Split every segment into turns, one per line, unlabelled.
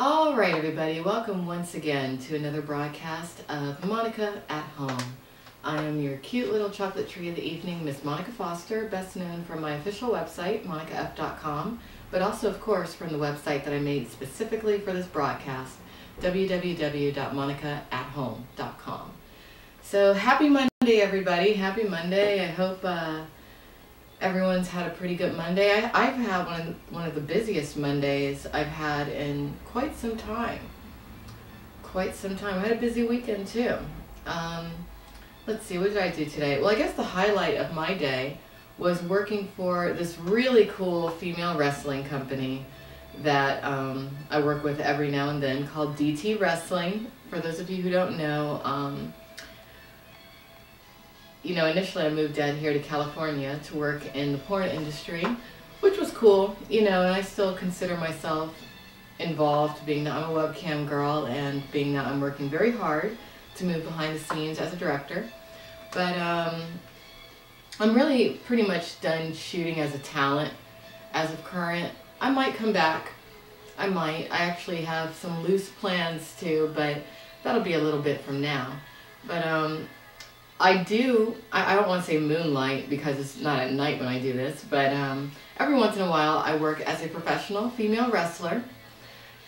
All right, everybody, welcome once again to another broadcast of Monica at Home. I am your cute little chocolate tree of the evening, Miss Monica Foster, best known from my official website, monicaf.com, but also, of course, from the website that I made specifically for this broadcast, www.monicaathome.com. So, happy Monday, everybody. Happy Monday. I hope everyone's had a pretty good Monday. I've had one of the busiest Mondays I've had in quite some time. I had a busy weekend too. Let's see, what did I do today? Well, I guess the highlight of my day was working for this really cool female wrestling company that I work with every now and then called DT Wrestling. For those of you who don't know, initially I moved down here to California to work in the porn industry, which was cool, and I still consider myself involved, being that I'm a webcam girl and being that I'm working very hard to move behind the scenes as a director. But I'm really pretty much done shooting as a talent as of current. I might come back. I actually have some loose plans too, but that'll be a little bit from now. But I don't want to say moonlight because it's not at night when I do this, but every once in a while I work as a professional female wrestler.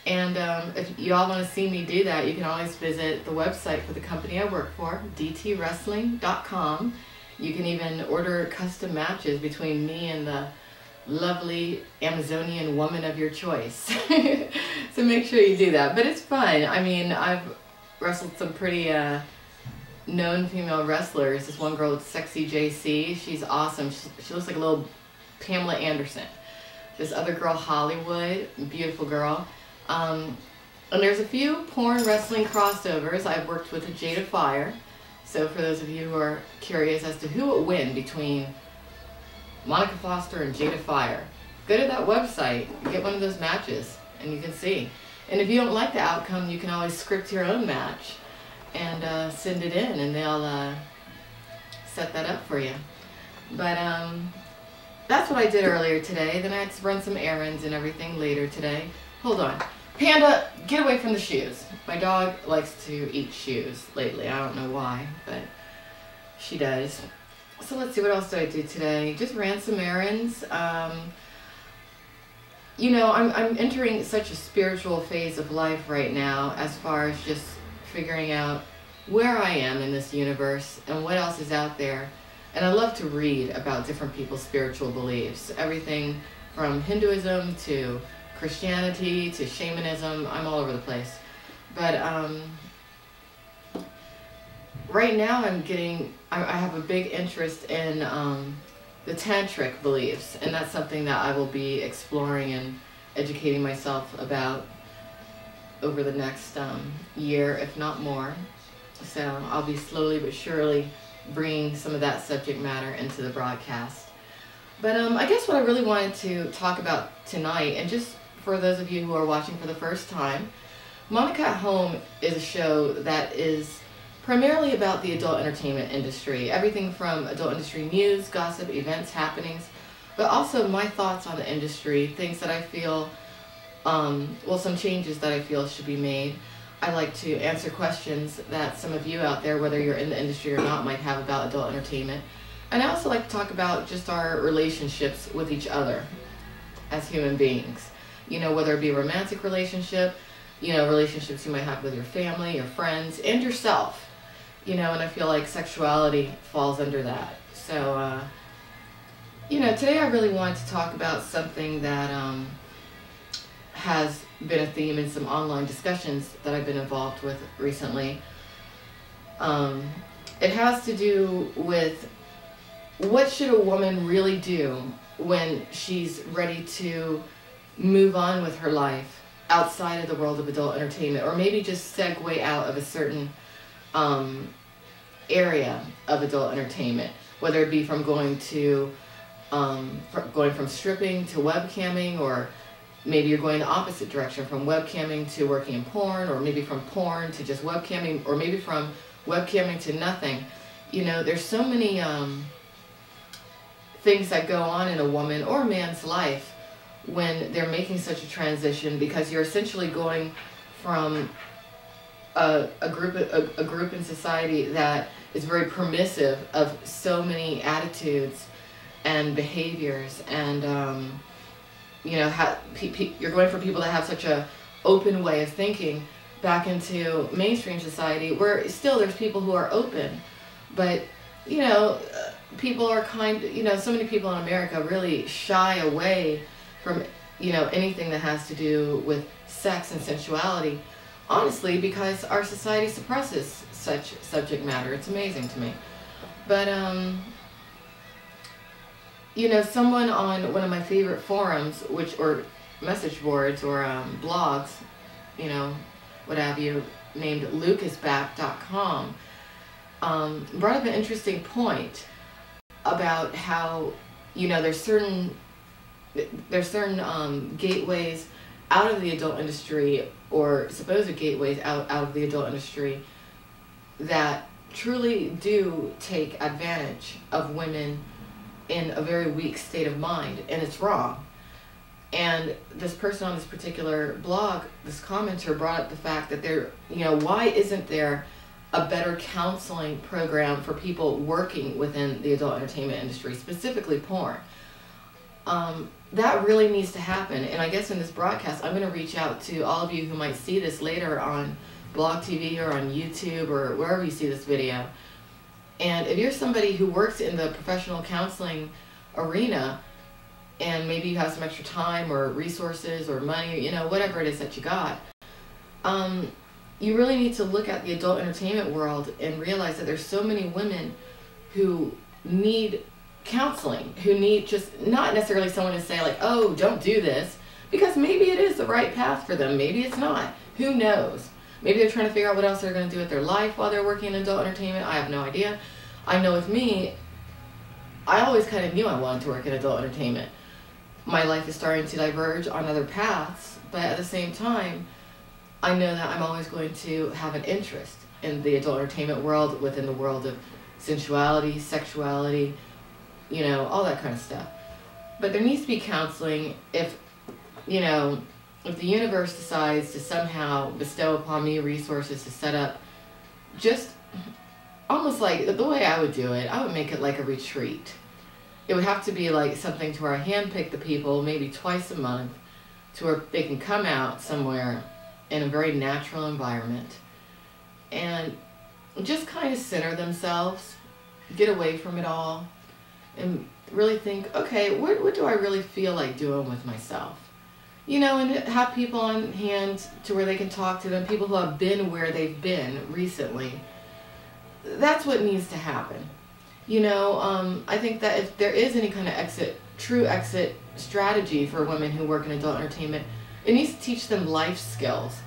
And if you all want to see me do that, you can always visit the website for the company I work for, dtwrestling.com. You can even order custom matches between me and the lovely Amazonian woman of your choice. So make sure you do that. But it's fun. I mean, I've wrestled some pretty known female wrestlers. This one girl, Sexy JC, she's awesome. She looks like a little Pamela Anderson. This other girl, Hollywood, beautiful girl. And there's a few porn wrestling crossovers. I've worked with Jada Fire. So for those of you who are curious as to who will win between Monica Foster and Jada Fire, go to that website, get one of those matches, and you can see. And if you don't like the outcome, you can always script your own match and send it in, and they'll set that up for you. But that's what I did earlier today. Then I had to run some errands and everything later today. Hold on. Panda, get away from the shoes. My dog likes to eat shoes lately. I don't know why, but she does. So let's see, what else did I do today? Just ran some errands. I'm entering such a spiritual phase of life right now as far as just figuring out where I am in this universe and what else is out there. And I love to read about different people's spiritual beliefs. Everything from Hinduism to Christianity to shamanism. I'm all over the place. But right now I have a big interest in the tantric beliefs, and that's something that I will be exploring and educating myself about over the next year, if not more. So I'll be slowly but surely bringing some of that subject matter into the broadcast. But I guess what I really wanted to talk about tonight, and just for those of you who are watching for the first time, Monica at Home is a show that is primarily about the adult entertainment industry. Everything from adult industry news, gossip, events, happenings, but also my thoughts on the industry, things that I feel, some changes that I feel should be made. I like to answer questions that some of you out there, whether you're in the industry or not, might have about adult entertainment. And I also like to talk about just our relationships with each other as human beings. Whether it be a romantic relationship, relationships you might have with your family, your friends, and yourself. And I feel like sexuality falls under that. So, today I really wanted to talk about something that has been a theme in some online discussions that I've been involved with recently. It has to do with what should a woman really do when she's ready to move on with her life outside of the world of adult entertainment, or maybe just segue out of a certain area of adult entertainment, whether it be from going from stripping to webcamming, or maybe you're going the opposite direction, from webcamming to working in porn, or maybe from porn to just webcamming, or maybe from webcamming to nothing. There's so many things that go on in a woman or a man's life when they're making such a transition, because you're essentially going from a group in society that is very permissive of so many attitudes and behaviors, and you know, you're going from people that have such a open way of thinking back into mainstream society, where still there's people who are open, but you know, people are you know, so many people in America really shy away from, you know, anything that has to do with sex and sensuality, honestly, because our society suppresses such subject matter. It's amazing to me. But you know, someone on one of my favorite forums, or message boards, or blogs, you know, what have you, named lucasback.com, brought up an interesting point about how, you know, there's certain gateways out of the adult industry, or supposed gateways out of the adult industry, that truly do take advantage of women in a very weak state of mind, and it's wrong. And this person on this particular blog, this commenter, brought up the fact that you know, why isn't there a better counseling program for people working within the adult entertainment industry, specifically porn? That really needs to happen. And I guess in this broadcast, I'm going to reach out to all of you who might see this later on Blog TV or on YouTube or wherever you see this video. And if you're somebody who works in the professional counseling arena, and maybe you have some extra time or resources or money, you know, whatever it is that you got, you really need to look at the adult entertainment world and realize that there's so many women who need counseling, who need just not necessarily someone to say like, oh, don't do this, because maybe it is the right path for them, maybe it's not, who knows. Maybe they're trying to figure out what else they're going to do with their life while they're working in adult entertainment. I have no idea. I know with me, I always kind of knew I wanted to work in adult entertainment. My life is starting to diverge on other paths, but at the same time, I know that I'm always going to have an interest in the adult entertainment world, within the world of sensuality, sexuality, you know, all that kind of stuff. But there needs to be counseling if, you know, if the universe decides to somehow bestow upon me resources to set up, just almost like the way I would do it, I would make it like a retreat. It would have to be like something to where I handpick the people maybe twice a month, to where they can come out somewhere in a very natural environment and just kind of center themselves, get away from it all, and really think, okay, what do I really feel like doing with myself? You know, and have people on hand to where they can talk to them, people who have been where they've been recently. That's what needs to happen. You know, I think that if there is any kind of true exit strategy for women who work in adult entertainment, it needs to teach them life skills.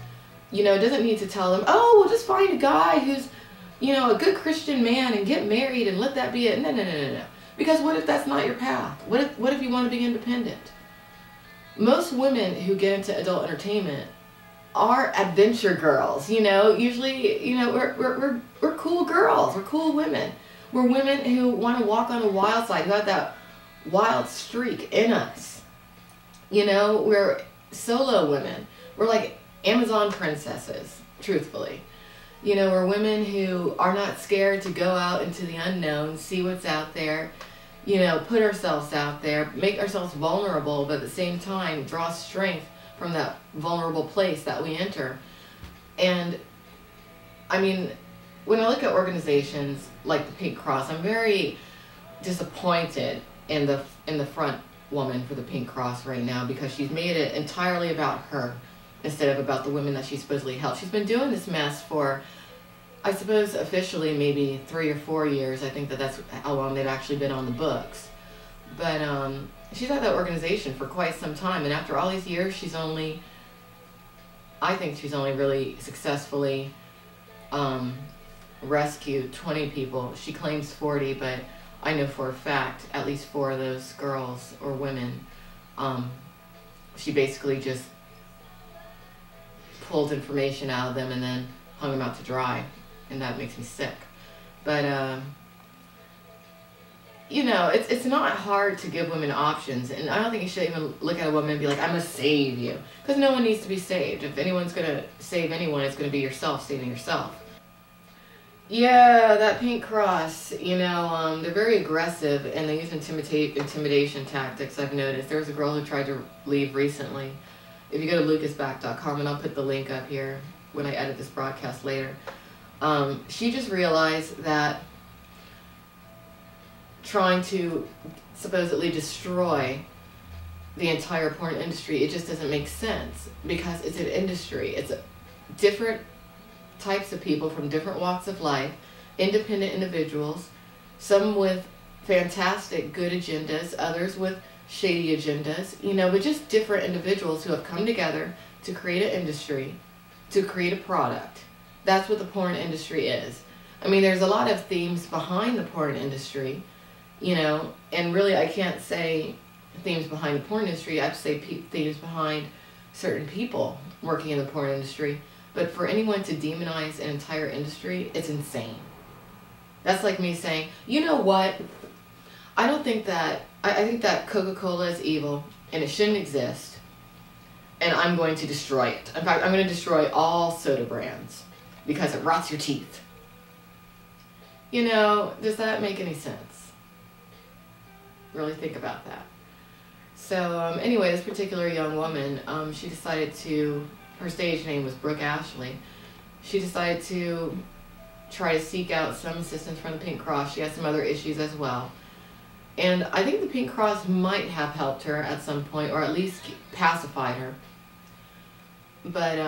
You know, it doesn't need to tell them, oh, well, just find a guy who's, you know, a good Christian man and get married and let that be it. No, no, no, no, no. Because what if that's not your path? What if you want to be independent? Most women who get into adult entertainment are adventure girls, you know. Usually, you know, we're cool girls, we're cool women. We're women who want to walk on the wild side, who have that wild streak in us. You know, we're solo women. We're like Amazon princesses, truthfully. You know, we're women who are not scared to go out into the unknown, see what's out there, you know, put ourselves out there, make ourselves vulnerable, but at the same time draw strength from that vulnerable place that we enter. And I mean, when I look at organizations like the Pink Cross, I'm very disappointed in the front woman for the Pink Cross right now, because she's made it entirely about her instead of about the women that she supposedly helped. She's been doing this mess for, I suppose, officially maybe 3 or 4 years. I think that's how long they've actually been on the books. But she's had that organization for quite some time, and after all these years, I think she's only really successfully rescued 20 people. She claims 40, but I know for a fact at least 4 of those girls or women, she basically just pulled information out of them and then hung them out to dry, and that makes me sick. But you know, it's not hard to give women options, and I don't think you should even look at a woman and be like, I'm gonna save you, because no one needs to be saved. If anyone's gonna save anyone, it's gonna be yourself saving yourself. Yeah, that pink cross, you know, they're very aggressive and they use intimidation tactics, I've noticed. There was a girl who tried to leave recently. If you go to lucasback.com, and I'll put the link up here when I edit this broadcast later, she just realized that trying to supposedly destroy the entire porn industry, it just doesn't make sense, because it's an industry. It's different types of people from different walks of life, independent individuals, some with fantastic good agendas, others with shady agendas, you know, but just different individuals who have come together to create an industry, to create a product. That's what the porn industry is. I mean, there's a lot of themes behind the porn industry, you know, and really I can't say themes behind the porn industry, I have to say themes behind certain people working in the porn industry. But for anyone to demonize an entire industry, it's insane. That's like me saying, you know what, I don't think that, I think that Coca-Cola is evil and it shouldn't exist, and I'm going to destroy it. In fact, I'm going to destroy all soda brands because it rots your teeth. You know, does that make any sense? Really think about that. So anyway, this particular young woman, she decided to, her stage name was Brooke Ashley. She decided to try to seek out some assistance from the Pink Cross. She has some other issues as well. And I think the Pink Cross might have helped her at some point, or at least pacified her. But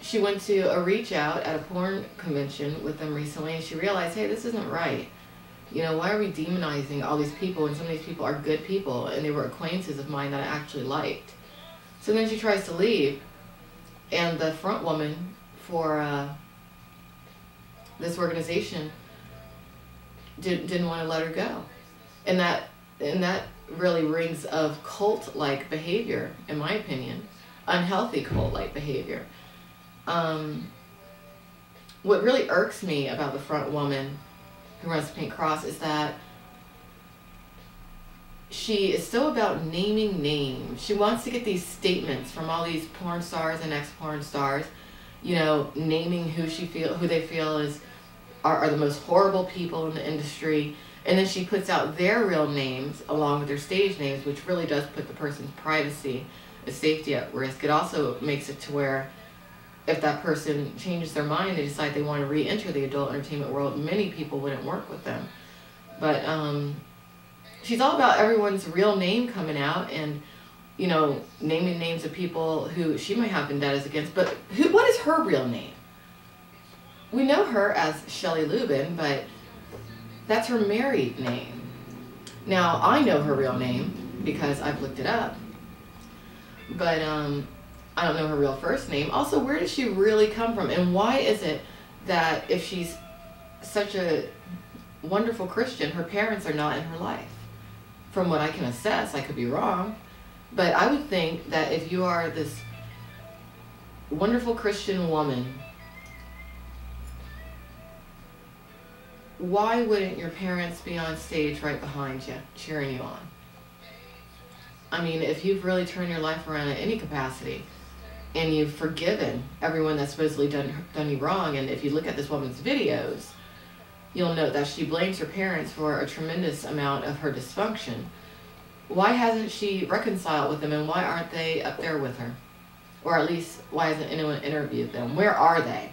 she went to a reach out at a porn convention with them recently, and she realized, hey, this isn't right. You know, why are we demonizing all these people, and some of these people are good people, and they were acquaintances of mine that I actually liked. So then she tries to leave, and the front woman for this organization didn't want to let her go. And that really rings of cult-like behavior, in my opinion. Unhealthy cult-like behavior. What really irks me about the front woman who runs the Pink Cross is that she is so about naming names. She wants to get these statements from all these porn stars and ex-porn stars, you know, naming who they feel are the most horrible people in the industry, and then she puts out their real names along with their stage names, which really does put the person's privacy and safety at risk. It also makes it to where if that person changes their mind, they decide they want to re-enter the adult entertainment world, many people wouldn't work with them. But she's all about everyone's real name coming out, and, you know, naming names of people who she might have vendettas against. But what is her real name? We know her as Shelley Lubben, but that's her married name. Now, I know her real name because I've looked it up, but I don't know her real first name. Also, where does she really come from? And why is it that if she's such a wonderful Christian, her parents are not in her life? From what I can assess, I could be wrong, but I would think that if you are this wonderful Christian woman, why wouldn't your parents be on stage right behind you, cheering you on? I mean, if you've really turned your life around in any capacity, and you've forgiven everyone that's supposedly done you wrong, and if you look at this woman's videos, you'll note that she blames her parents for a tremendous amount of her dysfunction. Why hasn't she reconciled with them, and why aren't they up there with her? Or at least, why hasn't anyone interviewed them? Where are they?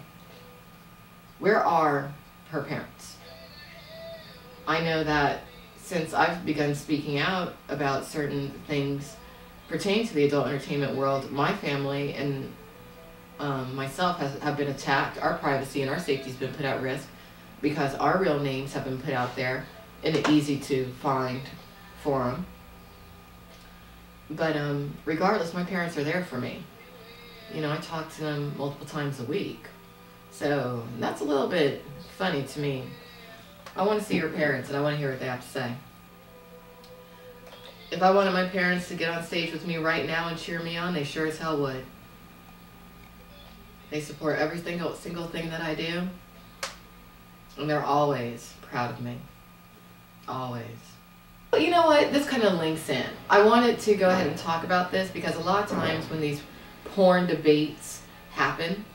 Where are her parents? I know that since I've begun speaking out about certain things pertaining to the adult entertainment world, my family and myself have been attacked. Our privacy and our safety has been put at risk because our real names have been put out there in an easy to find forum. But regardless, my parents are there for me. You know, I talk to them multiple times a week. So that's a little bit funny to me. I want to see her parents, and I want to hear what they have to say. If I wanted my parents to get on stage with me right now and cheer me on, they sure as hell would. They support every single thing that I do, and they're always proud of me. Always. But you know what? This kind of links in. I wanted to go ahead and talk about this because a lot of times when these porn debates happen,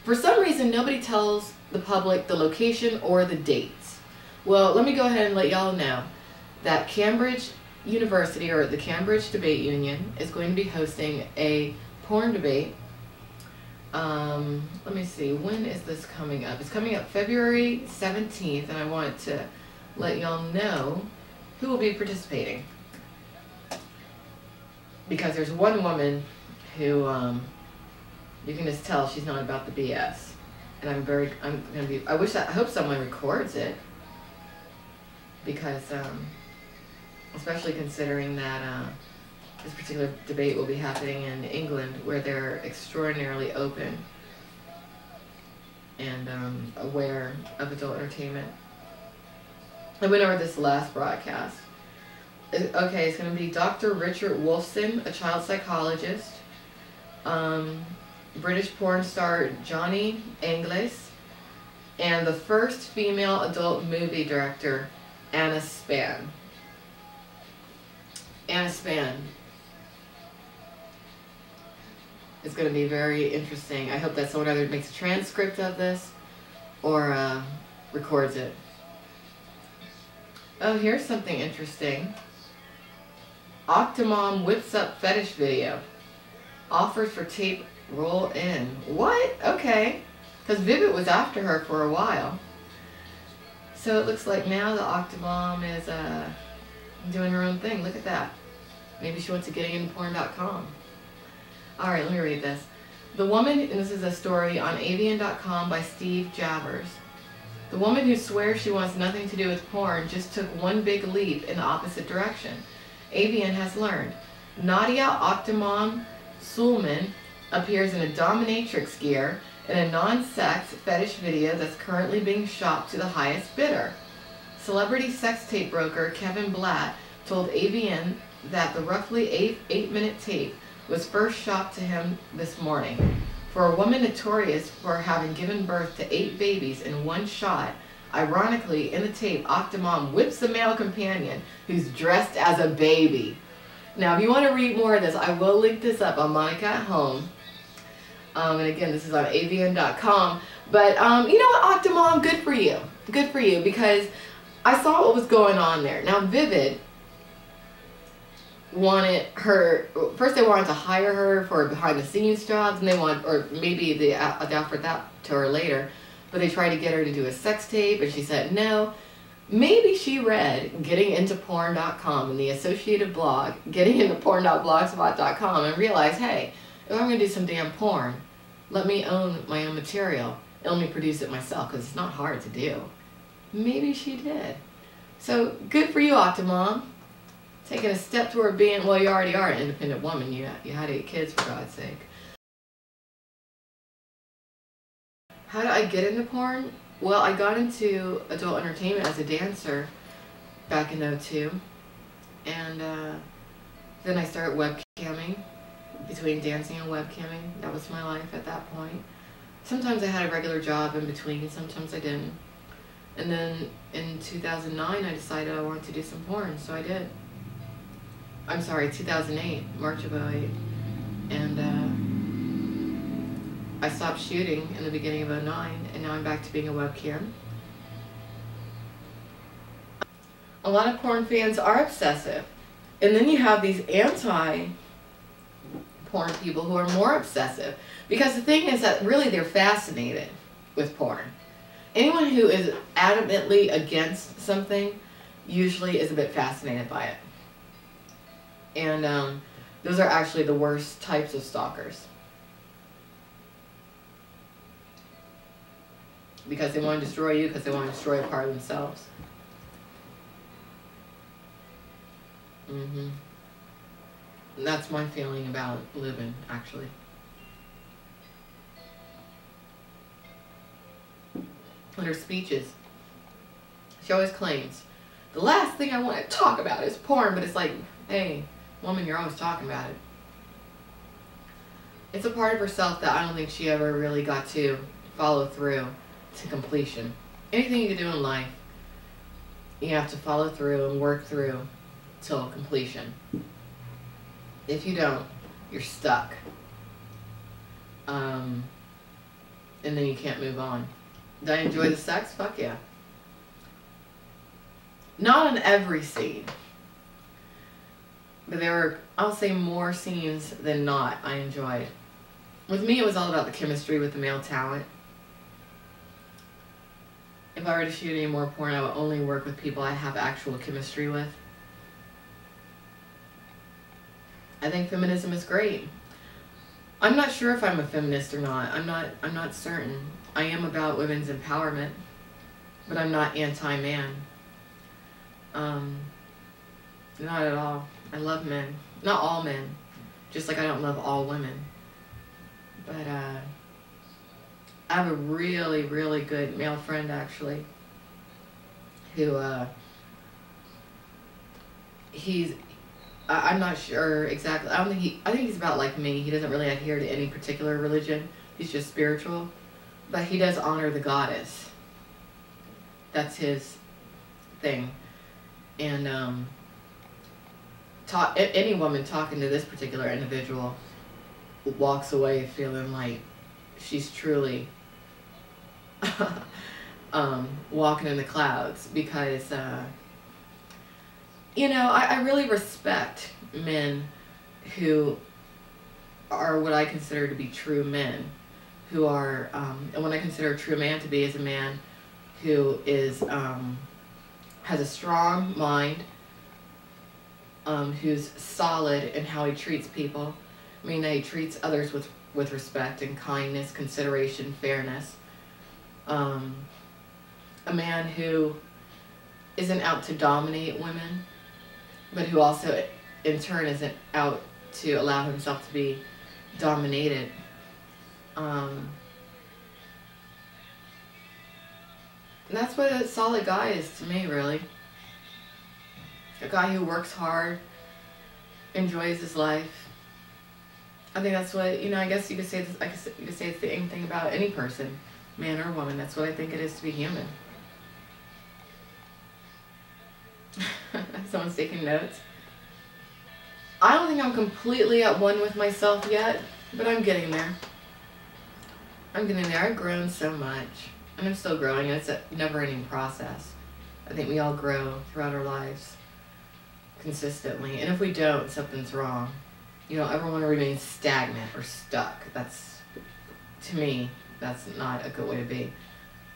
for some reason nobody tells the public the location or the dates. Well, let me go ahead and let y'all know that Cambridge University, or the Cambridge Debate Union, is going to be hosting a porn debate. Let me see, when is this coming up? It's coming up February 17th, and I wanted to let y'all know who will be participating. Because there's one woman who, you can just tell she's not about the BS. And I hope someone records it. Because, especially considering that this particular debate will be happening in England, where they're extraordinarily open and aware of adult entertainment. I went over this last broadcast. Okay, it's going to be Dr. Richard Wolfson, a child psychologist, British porn star Johnny Inglis, and the first female adult movie director, Anna Span. Anna Span. It's going to be very interesting. I hope that someone either makes a transcript of this or records it. Oh, here's something interesting. Octomom whips up fetish video. Offers for tape roll in. What? Okay. Because Vivid was after her for a while. So it looks like now the Octomom is doing her own thing. Look at that. Maybe she went to gettingintoporn.com. Alright, let me read this. The woman, and this is a story on avian.com by Steve Javers. The woman who swears she wants nothing to do with porn just took one big leap in the opposite direction. Avian has learned. Nadia Octomom Sulman appears in a dominatrix gear in a non-sex fetish video that's currently being shopped to the highest bidder. Celebrity sex tape broker Kevin Blatt told Avian that the roughly 8-minute tape was first shopped to him this morning. For a woman notorious for having given birth to 8 babies in one shot, ironically, in the tape, Octomom whips the male companion who's dressed as a baby. Now, if you want to read more of this, I will link this up on Monica at Home. And again, this is on avian.com. But, you know what, Octomom, good for you. Good for you, because I saw what was going on there. Now, Vivid wanted her, first they wanted to hire her for behind the scenes jobs, and they want, or maybe they offered that to her later, but they tried to get her to do a sex tape, and she said no. Maybe she read gettingintoporn.com and the associated blog, gettingintoporn.blogspot.com, and realized, hey, if I'm going to do some damn porn, let me own my own material and let me produce it myself, because it's not hard to do. Maybe she did. So good for you, Octomom. Taking a step toward being, well, you already are an independent woman. You had 8 kids, for God's sake. How did I get into porn? Well, I got into adult entertainment as a dancer back in '02. And then I started webcamming, between dancing and webcamming. That was my life at that point. Sometimes I had a regular job in between, sometimes I didn't. And then in 2009, I decided I wanted to do some porn, so I did. I'm sorry, 2008, March of '08. And I stopped shooting in the beginning of '09, and now I'm back to being a webcam. A lot of porn fans are obsessive. And then you have these anti-porn people who are more obsessive. Because the thing is that really they're fascinated with porn. Anyone who is adamantly against something usually is a bit fascinated by it. And those are actually the worst types of stalkers. Because they want to destroy you, because they want to destroy a part of themselves. And that's my feeling about Lubben, actually. In her speeches, she always claims, the last thing I want to talk about is porn, but it's like, hey, woman, you're always talking about it. It's a part of herself that I don't think she ever really got to follow through to completion. Anything you can do in life, you have to follow through and work through till completion. If you don't, you're stuck. And then you can't move on. Did I enjoy the sex? Fuck yeah. Not on every scene. But there were, I'll say, more scenes than not I enjoyed. With me, it was all about the chemistry with the male talent. If I were to shoot any more porn, I would only work with people I have actual chemistry with. I think feminism is great. I'm not sure if I'm a feminist or not. I'm not certain. I am about women's empowerment, but I'm not anti-man. Not at all. I love men. Not all men. Just like I don't love all women. But I have a really, really good male friend, actually, who I'm not sure exactly. I think he's about like me. He doesn't really adhere to any particular religion. He's just spiritual. But he does honor the goddess. That's his thing. And any woman talking to this particular individual walks away feeling like she's truly walking in the clouds, because you know, I really respect men who are what I consider to be true men, who are, and what I consider a true man to be is a man who is, has a strong mind, who's solid in how he treats people. I mean, he treats others with respect and kindness, consideration, fairness. A man who isn't out to dominate women, but who also, in turn, isn't out to allow himself to be dominated. And that's what a solid guy is to me, really. A guy who works hard, enjoys his life. I think that's what, you know, I guess you could say this, you could say the same thing about any person, man or woman. That's what I think it is to be human. Someone's taking notes. I don't think I'm completely at one with myself yet, but I'm getting there. I'm getting there. I've grown so much, and I'm still growing, and it's a never-ending process. I think we all grow throughout our lives consistently, and if we don't, something's wrong. You don't ever want to remain stagnant or stuck. That's, to me, that's not a good way to be.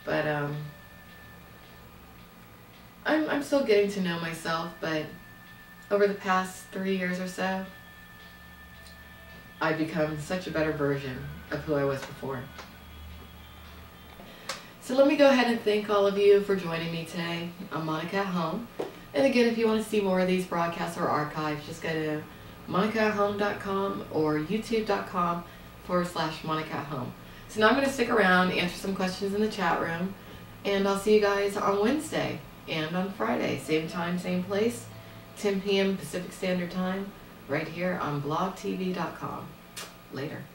But I'm still getting to know myself, but over the past 3 years or so, I've become such a better version of who I was before. So let me go ahead and thank all of you for joining me today. I'm Monica at Home. And again, if you want to see more of these broadcasts or archives, just go to monicaathome.com or youtube.com/Monica at Home. So now I'm going to stick around, answer some questions in the chat room, and I'll see you guys on Wednesday and on Friday. Same time, same place, 10 p.m. Pacific Standard Time, right here on blogtv.com. Later.